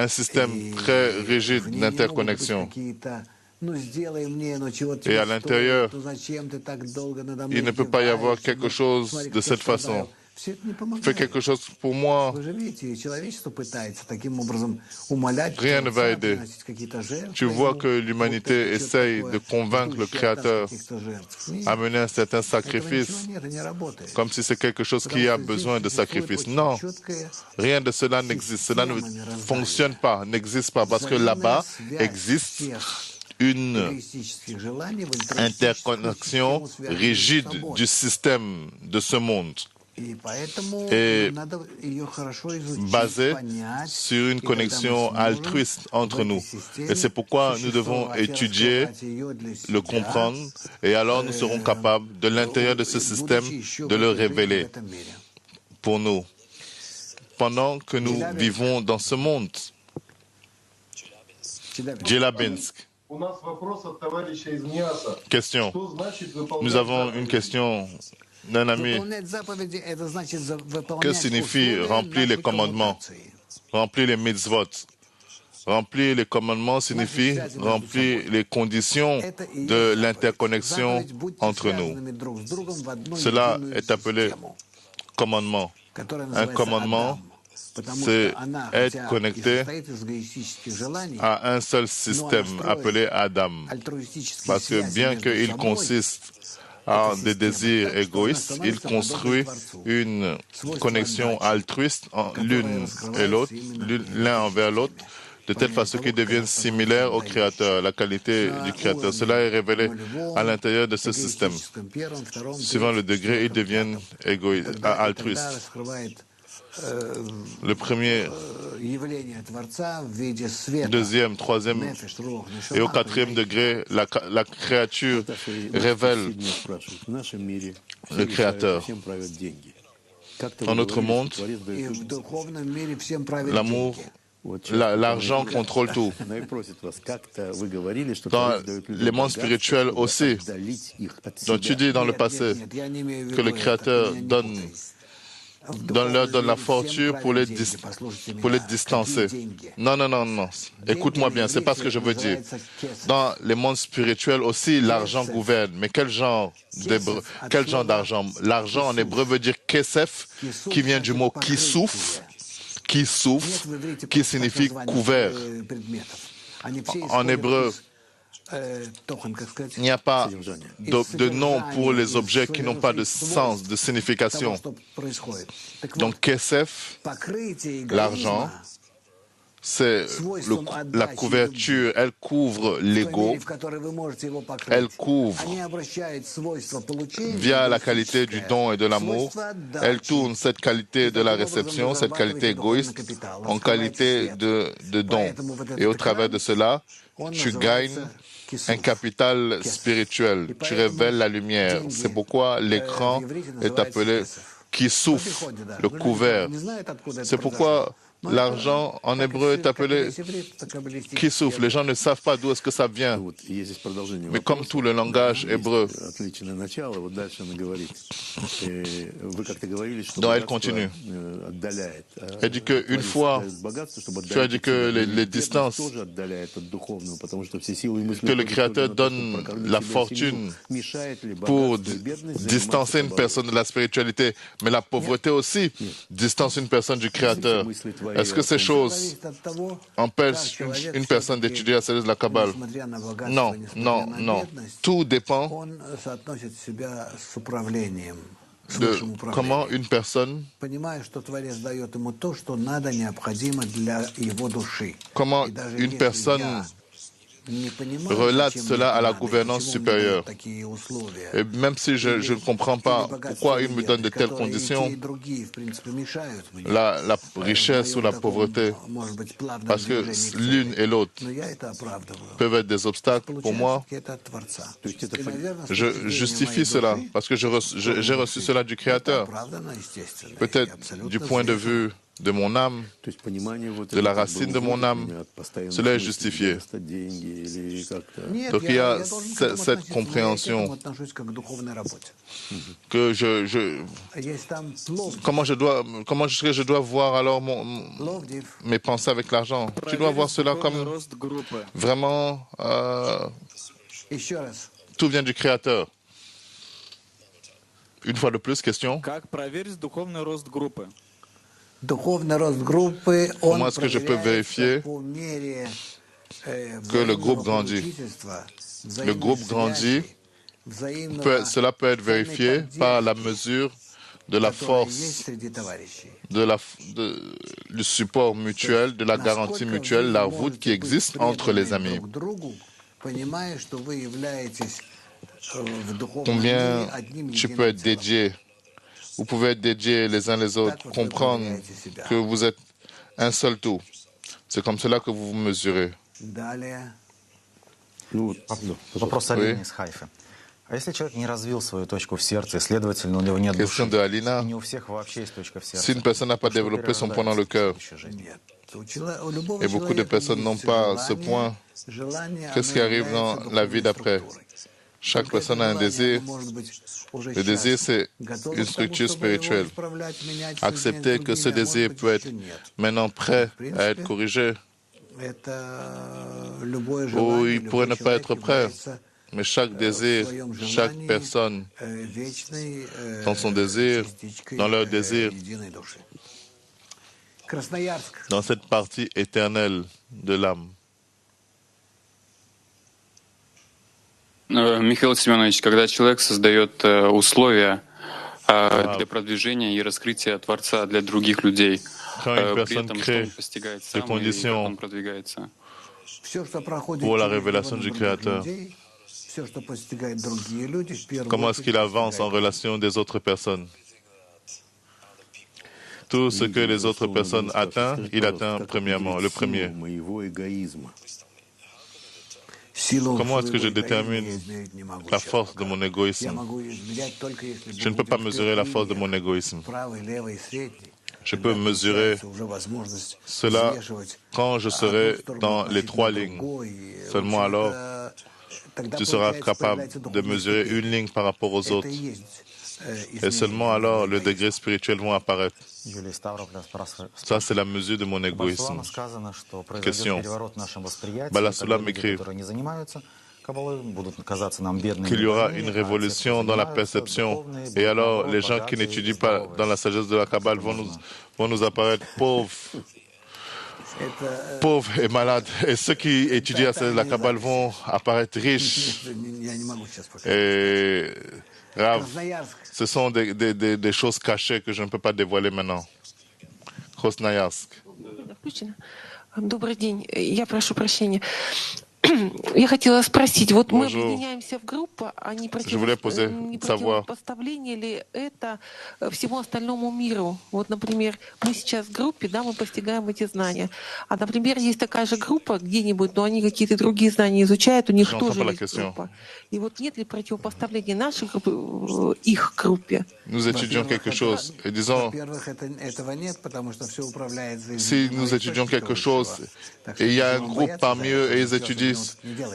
système très rigide В ней не могут быть d'interconnexion. какие-то, ну сделай мне, ну чего Et тебе à l'intérieur, стоит, ну зачем ты так долго надо мной il ne peut pas y avoir издеваешься, quelque ну, chose смотри, de как cette я страдаю. façon. Все это не Fais помогает. quelque chose pour moi, Вы же видите, человечество пытается таким образом умолять, rien ne va aider. приносить какие-то жертвы. Tu vois ему, que l'humanité будто это essaye что-то de такое, convaincre le ждущее от нас Créateur каких-то жертв. Нет, à mener un certain этого ничего sacrifice, нет, это не работает. comme si c'est quelque chose Потому qui a что здесь besoin de существует sacrifice. очень Non, четкая rien de cela n'existe. Cela ne fonctionne pas, n'existe pas, parce que là-bas existe une эгоистических желаний в альтруистическую interconnexion систему, связанную с rigide собой. du système de ce monde, И поэтому et нам надо ее хорошо изучить, basée понять, sur une и тогда мы connexion сможем altruiste entre в этой nous. системе Et c'est pourquoi nous devons существовать и étudier, раскрывать ее для себя, le comprendre, et alors nous serons capables, de l'intérieur de ce système, будучи еще de le в этой жизни, в révéler этом мире. pour nous. Pendant que nous vivons dans ce monde, Djelabinsk, У нас вопрос от товарища из МИАСа. question. Что значит выполнять Nous avons une заповеди? question d'un ami. Выполнять заповеди – это значит выполнять Que signifie условия remplir les нашей commandements? коммутации. Remplir les mitzvot. Remplir les commandements signifie remplir les conditions Это и de есть l'interconnexion заповедь. Будьте entre nous. связанными друг с другом в одну Cela единую est appelé систему, commandement. которая Un называется commandement, Адам. Потому c'est что она, être хотя connecté и состоит из эгоистических желаний, À un seul système appelé Adam. альтруистические Parce que связи bien между qu'il собой, consiste en des désirs égoïstes, il construit une connexion altruiste l'une et l'autre, l'un envers l'autre, de telle façon qu'ils deviennent similaires au Créateur, la qualité du Créateur. Cela est révélé à l'intérieur de ce système. эгоистическом первом, втором, Suivant le третьем, degré, ils четвертом, deviennent Тогда altruistes. раскрывает Le premier, явление Творца в виде света. deuxième, troisième Нефеш, рух, et au нешама, quatrième degré, la créature révèle Сильно спрашивают, в нашем мире le Créateur. всем правят деньги. Как-то Dans вы notre говорили, monde, что Творец дает И в духовном мире всем правят l'amour, деньги. Вот человек, l'argent который- contrôle tout. Она и просит вас, как-то вы говорили, что Dans Творец дает людям les mondes богатство, spirituels чтобы aussi. отдалить их от Donc tu себя. dis dans le Нет, passé нет, я не имею в que виду le это, Créateur ты меня не donne, путай. В leur donne la духовном мире fortune всем pour les, правят деньги. Послушайте pour les меня. distancer. Какие деньги? Non, non, non, non. Écoute-moi bien, c'est pas ce que je veux dire. Dans les mondes spirituels aussi, l'argent gouverne. Mais quel genre d'argent? L'argent en hébreu veut dire kesef, qui vient du mot kissouf, qui souffle, qui signifie couvert. En hébreu, il n'y a pas de nom pour les objets qui n'ont pas de sens, de signification. Donc, kesef, l'argent, c'est la couverture, elle couvre l'ego, elle couvre via la qualité du don et de l'amour, elle tourne cette qualité de la réception, cette qualité égoïste, en qualité de don. Et au travers de cela, tu gagnes un capital spirituel, tu révèles la lumière. C'est pourquoi l'écran est appelé qui souffle, le couvert. C'est pourquoi l'argent en hébreu est appelé qui souffle. Les gens ne savent pas d'où est-ce que ça vient. Вот есть здесь продолжение Mais comme вопроса. tout le langage Есть hébreu, отличное начало, вот дальше она говорит. Вы как-то говорили, что Donc, elle богатство, continue. Отдаляет. Elle dit que une Творец fois, дает богатство, чтобы tu as dit отдалить que от себя. les Бедность distances, тоже отдаляет от духовного, потому что все силы и мысли que le уходят Créateur только на то, чтобы donne прокормить la себя и fortune семью. Мешает ли pour богатство и бедность distancer une заниматься personne de la spiritualité. Mais la pauvreté aussi distance une personne du Créateur. Est-ce que ces choses empêchent une personne d'étudier la sagesse de la Kabbale? Non, non, non. Tout dépend Он соотносит себя с управлением, с de высшим comment управлением. une personne, Понимая, что Творец дает ему то, что надо, необходимо для его души. comment И даже une если personne я relate cela à la gouvernance supérieure. Et même si je ne comprends pas pourquoi il me donne de telles conditions, la richesse ou la pauvreté, parce que l'une et l'autre peuvent être des obstacles pour moi, je justifie cela, parce que j'ai reçu cela du Créateur. Peut-être du point de vue de mon âme, de la racine de mon âme, cela est justifié. Donc il y a cette compréhension que comment est-ce que je dois voir alors mes pensées avec l'argent? Tu dois voir cela comme vraiment tout vient du Créateur. Une fois de plus, question. Comment est-ce que je peux vérifier que le groupe grandit? Le groupe grandit, cela peut être vérifié par la mesure de la force, du support mutuel, de la garantie mutuelle, la route qui existe entre les amis. Combien tu peux être dédié, vous pouvez être dédiés les uns les autres, comprendre que vous êtes un seul tout. C'est comme cela que vous vous mesurez. Вопрос Алины из Хайфы. А если человек не развил свою точку в сердце, следовательно, у него нет души, Question de Alina. и не у всех вообще есть точка в сердце. Si une personne n'a pas développé son point dans le cœur, et beaucoup de personnes n'ont pas ce point, qu'est-ce qui arrive dans la vie d'après? Chaque personne a un désir. Le désir, c'est une structure spirituelle. Accepter que ce désir peut être maintenant prêt à être corrigé, ou il pourrait ne pas être prêt. Mais chaque désir, chaque personne, dans son désir, dans leur désir, dans cette partie éternelle de l'âme. Михаил Семенович, когда человек создает условия для продвижения и раскрытия Творца для других людей, при этом что он постигает сам и как он продвигается? Pour la révélation du Créateur. Comment est-ce qu'il avance en relation des autres personnes? Tout ce que les autres personnes atteignent, il atteint premièrement, le premier. Comment est-ce que je détermine la force de mon égoïsme? Je ne peux pas mesurer la force de mon égoïsme. Je peux mesurer cela quand je serai dans les trois lignes. Seulement alors, tu seras capable de mesurer une ligne par rapport aux autres. Et seulement alors, le degré spirituel va apparaître. Ça, c'est la mesure de mon égoïsme. Question. Balasula m'écrit qu'il y aura une révolution dans la perception. Et alors, les gens qui n'étudient pas dans la sagesse de la Kabbale vont nous apparaître pauvres et malades. Et ceux qui étudient la sagesse de la Kabbale vont apparaître riches et graves. Ce sont des choses cachées que je ne peux pas dévoiler maintenant. Krasnoyarsk. Добрый день. Я прошу прощения. Я хотела спросить, вот мы объединяемся в группу, а не противопоставление ли это всему остальному миру? Вот, например, мы сейчас в группе, да, мы постигаем эти знания, а, например, есть такая же группа где-нибудь, но они какие-то другие знания изучают, у них тоже есть группа. И вот нет ли противопоставления нашей группы их группе? Nous étudions quelque chose, et disons, si nous étudions quelque chose, et il y a un groupe parmi eux et ils étudient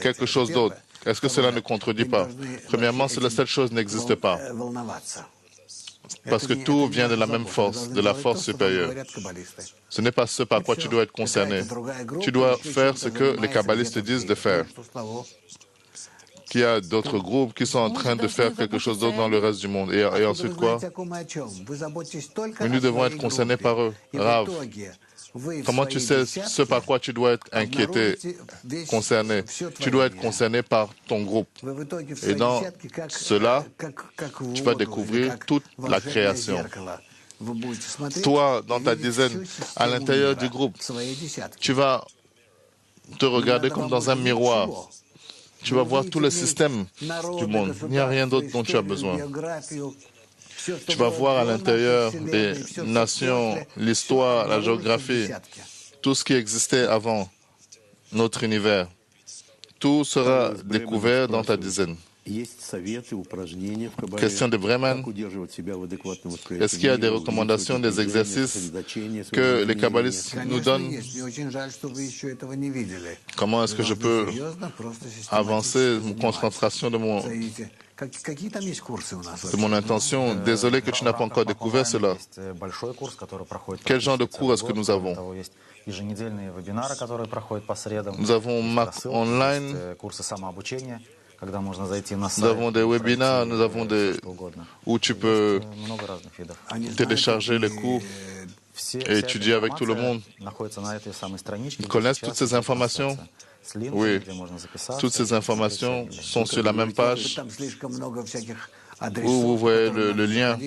quelque chose d'autre, est-ce que cela ne contredit pas? Premièrement, cette chose n'existe pas. Parce que tout vient de la même force, de la force supérieure. Ce n'est pas ce par quoi tu dois être concerné. Tu dois faire ce que les kabbalistes disent de faire. Qu'il y a d'autres groupes qui sont en train de faire quelque chose d'autre dans le reste du monde. Et ensuite quoi? Mais nous devons être concernés par eux. Rav, comment tu sais ce par quoi tu dois être inquiété, concerné? Tu dois être concerné par ton groupe. Et dans cela, tu vas découvrir toute la création. Toi, dans ta dizaine, à l'intérieur du groupe, tu vas te regarder comme dans un miroir. Tu vas voir tous les systèmes du monde. Il n'y a rien d'autre dont tu as besoin. Tu vas voir à l'intérieur des nations l'histoire, la géographie, tout ce qui existait avant notre univers. Tout sera découvert dans ta dizaine. Question de Bremen. Est-ce qu'il y a des recommandations, des exercices que les kabbalistes nous donnent? Comment est-ce que je peux avancer mon concentration de mon intention? Désolé que tu n'as pas encore découvert cela. Quel genre de cours est-ce que nous avons? Nous avons Mac Online. Nous avons des webinaires, nous avons où tu peux télécharger les cours et étudier avec tout le monde. Ils connaissent toutes ces informations? Oui. Toutes ces informations sont sur la même page où vous voyez le lien.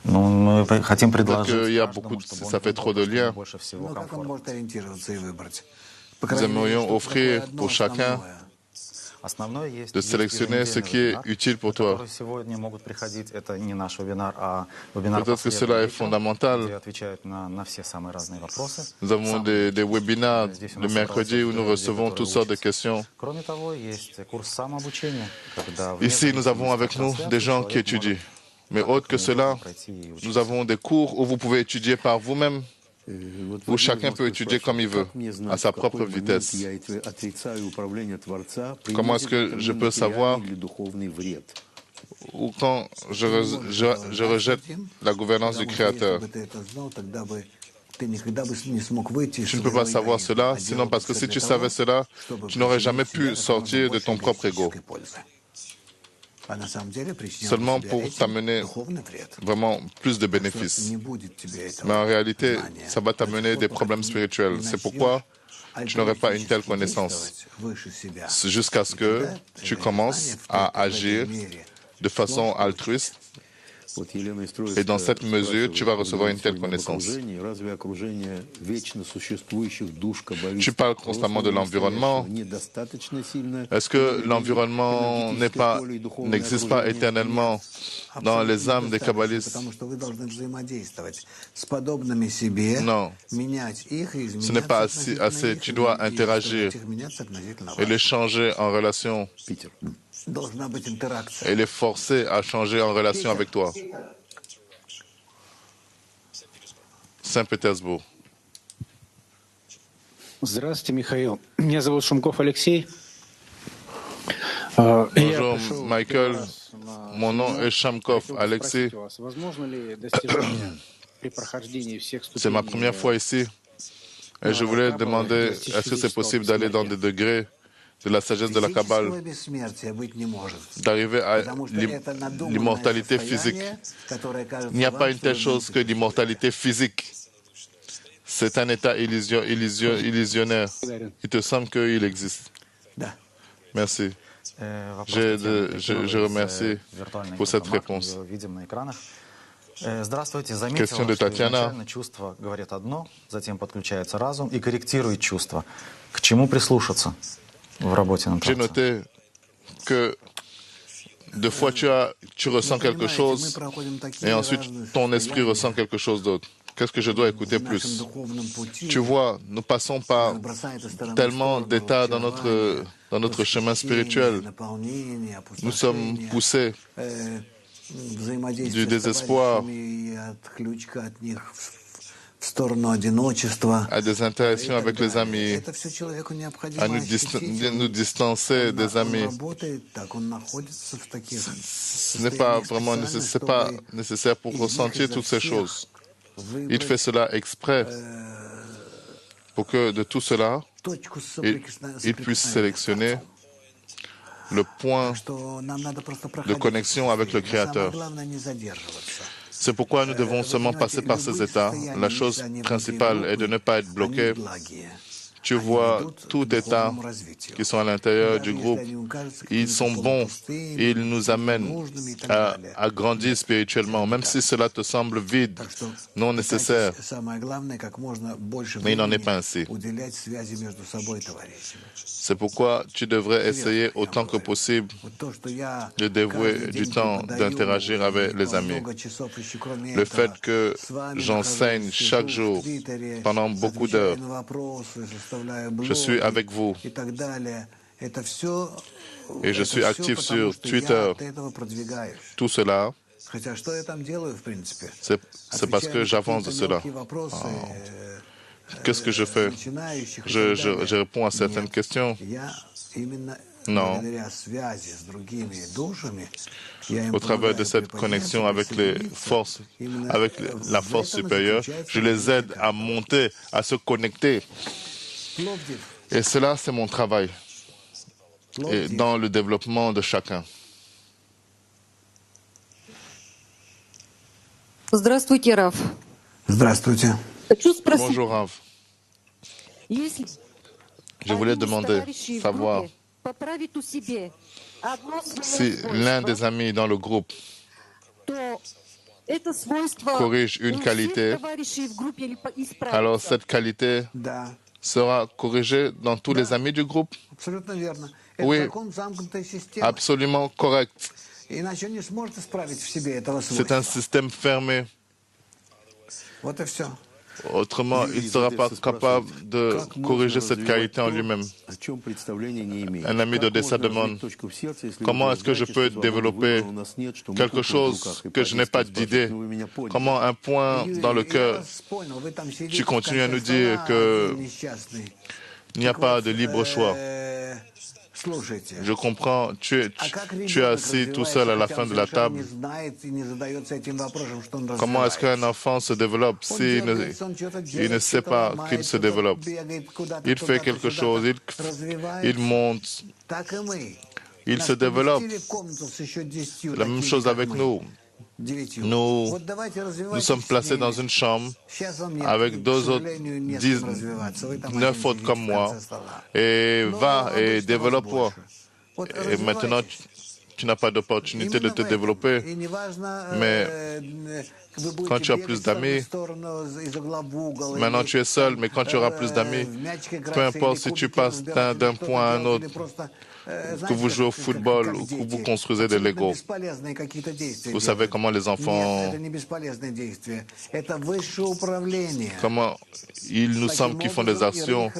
Il y a beaucoup, ça fait trop de liens. Nous aimerions offrir pour chacun de sélectionner ce qui est utile pour toi. Peut-être que cela est fondamental. Nous avons des webinaires le mercredi où nous recevons toutes sortes de questions. Ici, nous avons avec nous des gens qui étudient. Mais autre que cela, nous avons des cours où vous pouvez étudier par vous-même, où chacun peut étudier comme il veut, à sa propre vitesse. Comment est-ce que je peux savoir ou quand je rejette la gouvernance du Créateur? Tu ne peux pas savoir cela, sinon parce que si tu savais cela, tu n'aurais jamais pu sortir de ton propre ego. Seulement pour t'amener vraiment plus de bénéfices. Mais en réalité, ça va t'amener des problèmes spirituels. C'est pourquoi tu n'aurais pas une telle connaissance. Jusqu'à ce que tu commences à agir de façon altruiste. Et dans cette mesure, tu vas recevoir une telle connaissance. Tu parles constamment de l'environnement. Est-ce que l'environnement n'existe pas éternellement dans les âmes des kabbalistes? Non. Ce n'est pas assez. Tu dois interagir et les changer en relation. Et les forcer à changer en relation avec toi. Saint-Pétersbourg. Здравствуйте, Михаил. Меня зовут Шумков Алексей. Bonjour, Michael. Mon nom est Shamkov Alexei. C'est ma première fois ici. Et je voulais demander, est-ce que c'est possible d'aller dans des degrés de la sagesse de la Kabbale, d'arriver à l'immortalité physique? Il n'y a pas une telle chose que l'immortalité physique. C'est un état illusionnaire. Il te semble qu'il existe. Merci. Je remercie pour cette réponse. Question de Tatiana. J'ai noté que deux fois tu ressens quelque chose et ensuite ton esprit ressent quelque chose d'autre. Qu'est-ce que je dois écouter plus? Tu vois, nous passons par tellement d'états dans notre chemin spirituel. Nous sommes poussés du désespoir à des interactions avec les amis, à nous distancer des amis. Ce n'est pas vraiment nécessaire pour ressentir toutes ces choses. Il fait cela exprès pour que de tout cela, il puisse sélectionner le point de connexion avec le Créateur. C'est pourquoi nous devons seulement passer par ces états. La chose principale est de ne pas être bloqué. tu vois tout État qui sont à l'intérieur du groupe, ils sont bons, ils nous amènent à grandir spirituellement, même si cela te semble vide, non nécessaire. Mais il n'en est pas ainsi. C'est pourquoi tu devrais essayer autant que possible de dévouer du temps d'interagir avec les amis. Le fait que j'enseigne chaque jour pendant beaucoup d'heures, je suis avec vous et je suis actif sur Twitter. Tout cela, c'est parce que j'avance de cela. Qu'est-ce que je fais? Je réponds à certaines questions. Non. Au travers de cette connexion avec les forces, avec la force supérieure, je les aide à monter, à se connecter. Et cela, c'est mon travail. Et dans le développement de chacun. Здравствуйте, Раф. Здравствуйте. Хочу спросить, Bonjour Rav. если Je voulais demander, товарищей в savoir группе поправит у себе одно si свое l'un des свойство, amis dans le groupe то это свойство corrige une у всех qualité, товарищей в группе alors исправится. cette qualité Да, sera corrigée dans tous les amis du groupe? абсолютно верно. Это Oui, закон замкнутой системы. absolument correct. Иначе не сможет исправить в себе этого C'est un свойства. système fermé. Вот и все. Autrement, il ne sera pas capable de corriger cette qualité en lui-même. Un ami d'Odessa demande, comment est-ce que je peux développer quelque chose que je n'ai pas d'idée? Comment un point dans le cœur? Tu continues à nous dire qu'il n'y a pas de libre choix. Je comprends, tu es assis tout seul à la fin de la table. Comment est-ce qu'un enfant se développe s'il il ne sait pas qu'il se développe? Il fait quelque chose, il monte, il se développe. La même chose avec nous. Nous sommes placés dans une chambre avec 9 autres comme moi et va et développe-toi. Et maintenant, tu n'as pas d'opportunité de te développer, mais quand tu as plus d'amis, maintenant tu es seul, mais quand tu auras plus d'amis, peu importe si tu passes d'un point à un autre, que vous jouez au football ou que vous construisez des Legos. Vous savez comment les enfants, comment il nous semble qu'ils font des actions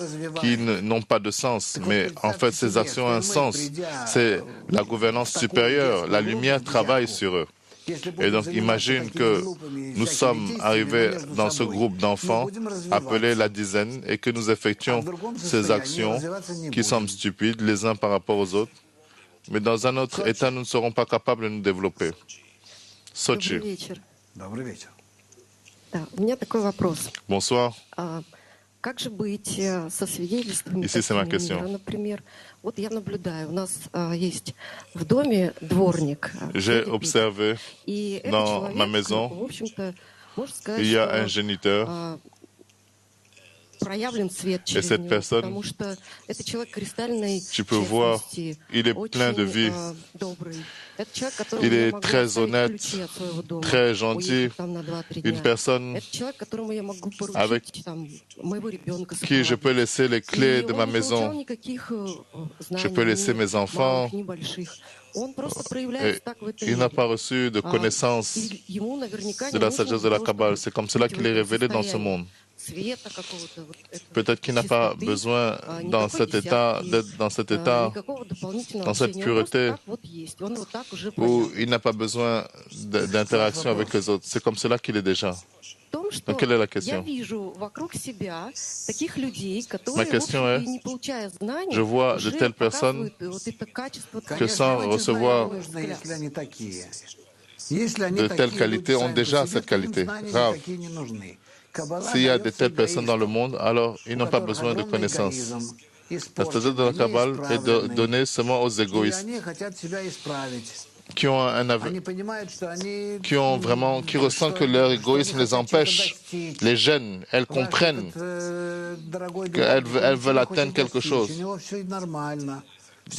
qui n'ont pas de sens, mais en fait ces actions ont un sens. C'est la gouvernance supérieure, la lumière travaille sur eux. Et donc, imagine que nous sommes arrivés dans ce groupe d'enfants appelé la dizaine et que nous effectuons ces actions qui sont stupides les uns par rapport aux autres. Mais dans un autre état, nous ne serons pas capables de nous développer. Sochi. Bonsoir. Как же быть со свидетельствами? Ici, c'est ma question. Например, вот я наблюдаю, у нас есть в доме дворник. J'ai observé dans ma maison, в общем-то, можно сказать, il y a un géniteur. проявлен свет Et через cette него, personne, потому что это человек кристальной tu peux voir, честности, il est plein de vie. добрый. Это человек, которому Il я est могу très оставить honnête, ключи от своего дома, très gentil, уехать там на 2-3 une дня. personne Это человек, которому я могу поручить avec там, моего ребенка qui je peux laisser les clés de ma maison. Je peux laisser mes enfants. Et il n'a pas reçu de connaissance de la sagesse de la Kabbale. C'est comme cela qu'il est révélé dans ce monde. Peut-être qu'il n'a pas besoin dans cet état, d'être dans cet état, dans cette pureté, où il n'a pas besoin d'interaction avec les autres. C'est comme cela qu'il est déjà. Donc, quelle est la question? Ma question est, je vois de telles personnes que sans recevoir de telles qualités ont déjà cette qualité. Grave. S'il y a de telles personnes dans le monde, alors ils n'ont pas besoin de connaissances. La sagesse de la Kabbale est donnée seulement aux égoïstes qui ont qui ressentent que leur égoïsme les empêche, les gêne. Elles comprennent qu'elles veulent atteindre quelque chose.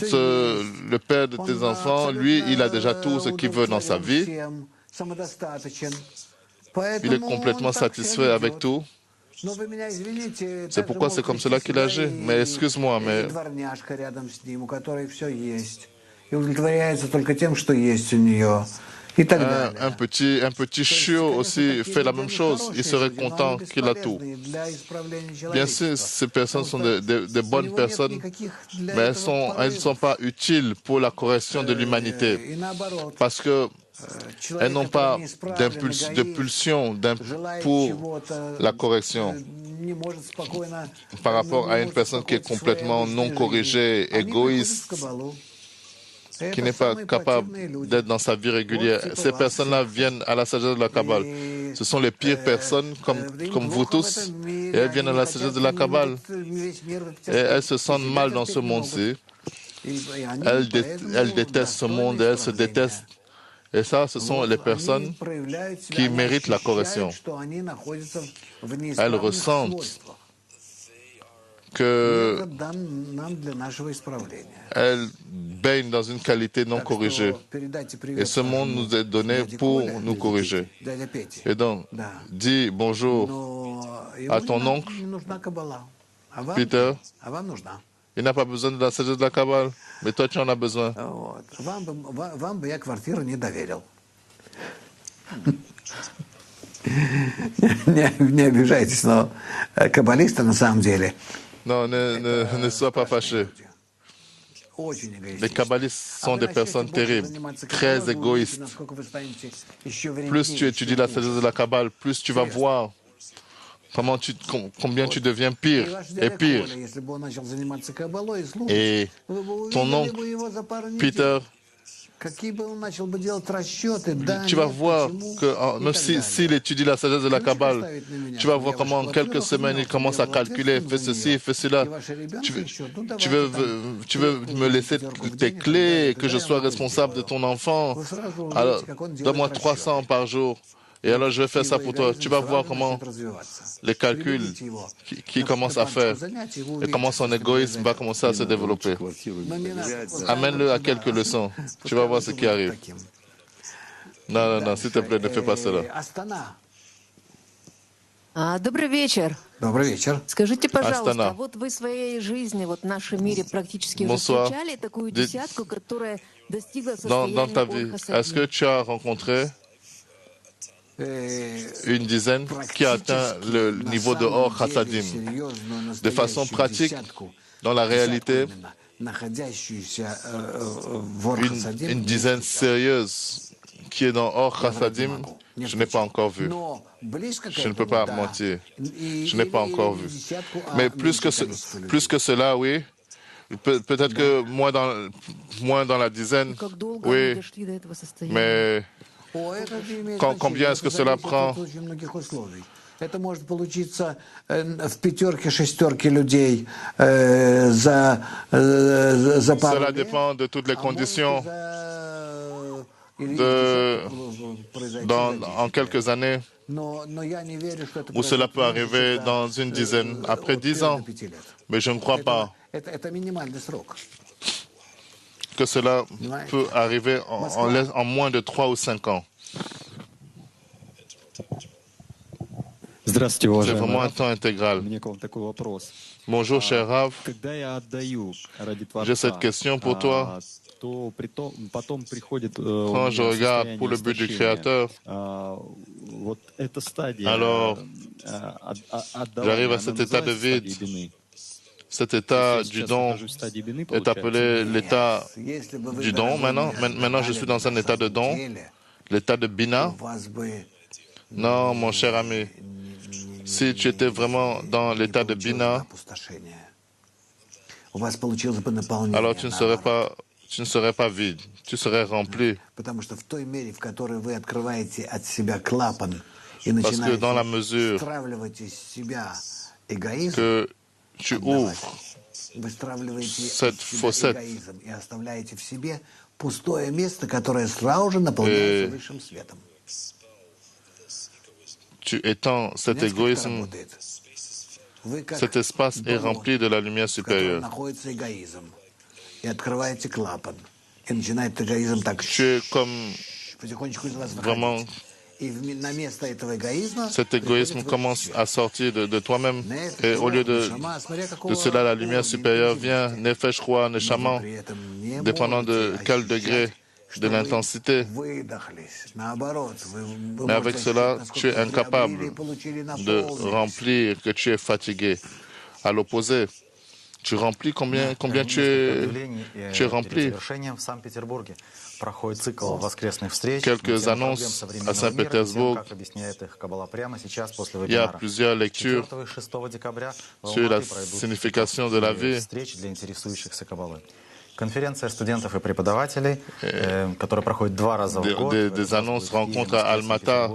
Le père de tes enfants, lui, il a déjà tout ce qu'il veut dans sa vie. Il est complètement satisfait avec tout. C'est pourquoi c'est comme cela qu'il agit. Mais excuse-moi, mais un petit chiot aussi fait la même chose. Il serait content qu'il a tout. Bien sûr, ces personnes sont des bonnes personnes, mais elles ne sont pas utiles pour la correction de l'humanité. Parce que elles n'ont pas de pulsion pour la correction. Par rapport à une personne qui est complètement non corrigée, égoïste, qui n'est pas capable d'être dans sa vie régulière. Ces personnes-là viennent à la sagesse de la Kabbale. Ce sont les pires personnes, comme vous tous, et elles viennent à la sagesse de la Kabbale. Et elles se sentent mal dans ce monde-ci. Elles détestent ce monde, et elles se détestent. Et ça, ce sont les personnes qui méritent la correction. Elles ressentent qu'elles baignent dans une qualité non corrigée. Et ce monde nous est donné pour nous corriger. Et donc, dis bonjour à ton oncle, Peter. Il n'a pas besoin de la sagesse de la Kabbale, mais toi, tu en as besoin. Не обижайтесь, но каббалисты на самом деле... Non, ne sois pas fâché. Les kabbalistes sont des personnes terribles, très égoïstes. Plus tu étudies la sagesse de la Kabbale, plus tu vas voir combien tu deviens pire et pire. Et ton oncle, Peter, tu vas voir que même s'il étudie la sagesse de la Kabbale, tu vas voir comment en quelques semaines il commence à calculer, fais ceci, fais cela. Tu veux me laisser tes clés, que je sois responsable de ton enfant. Alors, donne-moi 300 par jour. Et alors, je vais faire ça pour toi. Tu vas voir comment les calculs qu'il commence à faire et comment son égoïsme va commencer à se développer. Amène-le à quelques leçons. Tu vas voir ce qui arrive. Non, s'il te plaît, ne fais pas cela. Добрый вечер. Добрый вечер. Скажите, пожалуйста, Астана. вот вы в своей жизни, вот в нашем мире практически уже Bonsoir. встречали такую десятку, которая достигла Dans ta vie, состояния est-ce que tu as rencontré une dizaine qui a atteint le niveau de Or Chassadim? De façon pratique, dans la réalité, une dizaine sérieuse qui est dans Or Chassadim, je n'ai pas encore vu. Je ne peux pas mentir. Je n'ai pas encore vu. Mais plus que cela, oui. Peut-être que moins dans la dizaine, oui. Mais combien est-ce que cela prend? Это может получиться в пятерке-шестерке людей за пару Cela лет. dépend de toutes les conditions. En quelques années, ou cela peut arriver dans une dizaine, après 10 ans. Mais je ne crois pas que cela peut arriver en moins de 3 ou 5 ans. Здравствуйте, C'est уважаемый vraiment un Рав. temps intégral. У меня к вам такой вопрос. Bonjour, cher Rav. Когда я отдаю ради Творца, J'ai cette question pour toi. то потом приходит Quand je regarde pour le but du Créateur, вот эта стадия, alors j'arrive à cet état de vide. Cet état du don est appelé l'état du don maintenant. Maintenant, je suis dans un état de don, l'état de Bina. Non, mon cher ami, si tu étais vraiment dans l'état de Bina, alors tu ne serais pas vide, tu serais rempli. Parce que dans la mesure que tu ouvres cette fossette пустое место, которое сразу же наполняется высшим светом. Tu étends cet égoïsme, cet espace est rempli de la lumière supérieure. Tu es comme vraiment... Cet égoïsme commence à sortir de toi-même et au lieu de cela, la lumière supérieure vient, Nefesh Roi, Neshama, dépendant de quel degré de l'intensité. Mais avec cela, tu es incapable de remplir que tu es fatigué. À l'opposé, tu remplis combien tu es rempli. Quelques annonces à Saint-Pétersbourg. Il y a plusieurs lectures sur la signification de la vie. Конференция студентов и преподавателей, которая проходит 2 раза в год. Des annonces, rencontres à Almata,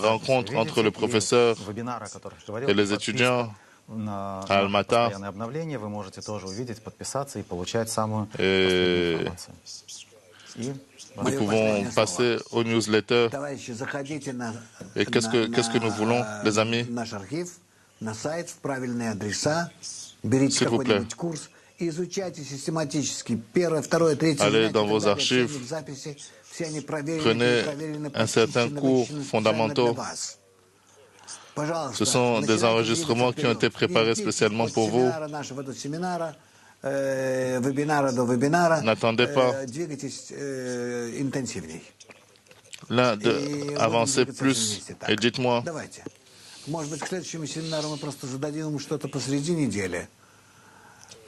rencontres entre le professeur et les étudiants à Almata. Вы можете тоже увидеть, подписаться и получать самую последнюю информацию. Nous pouvons passer au newsletter. Et qu'est-ce que nous voulons, les amis? S'il vous plaît. Allez dans vos archives, prenez un certain cours fondamentaux. Ce sont des enregistrements qui ont été préparés spécialement pour vous. N'attendez pas. L'un avancez plus et dites-moi.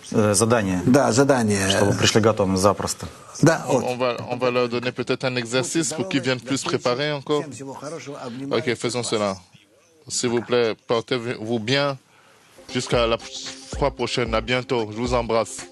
Задание. Да, задание. Чтобы пришли готовыми запросто. Да, on va leur donner peut-être un exercice pour qu'ils viennent plus préparés encore. Ok, faisons cela. S'il vous plaît, portez-vous bien. Jusqu'à la fois prochaine. À bientôt. Je vous embrasse.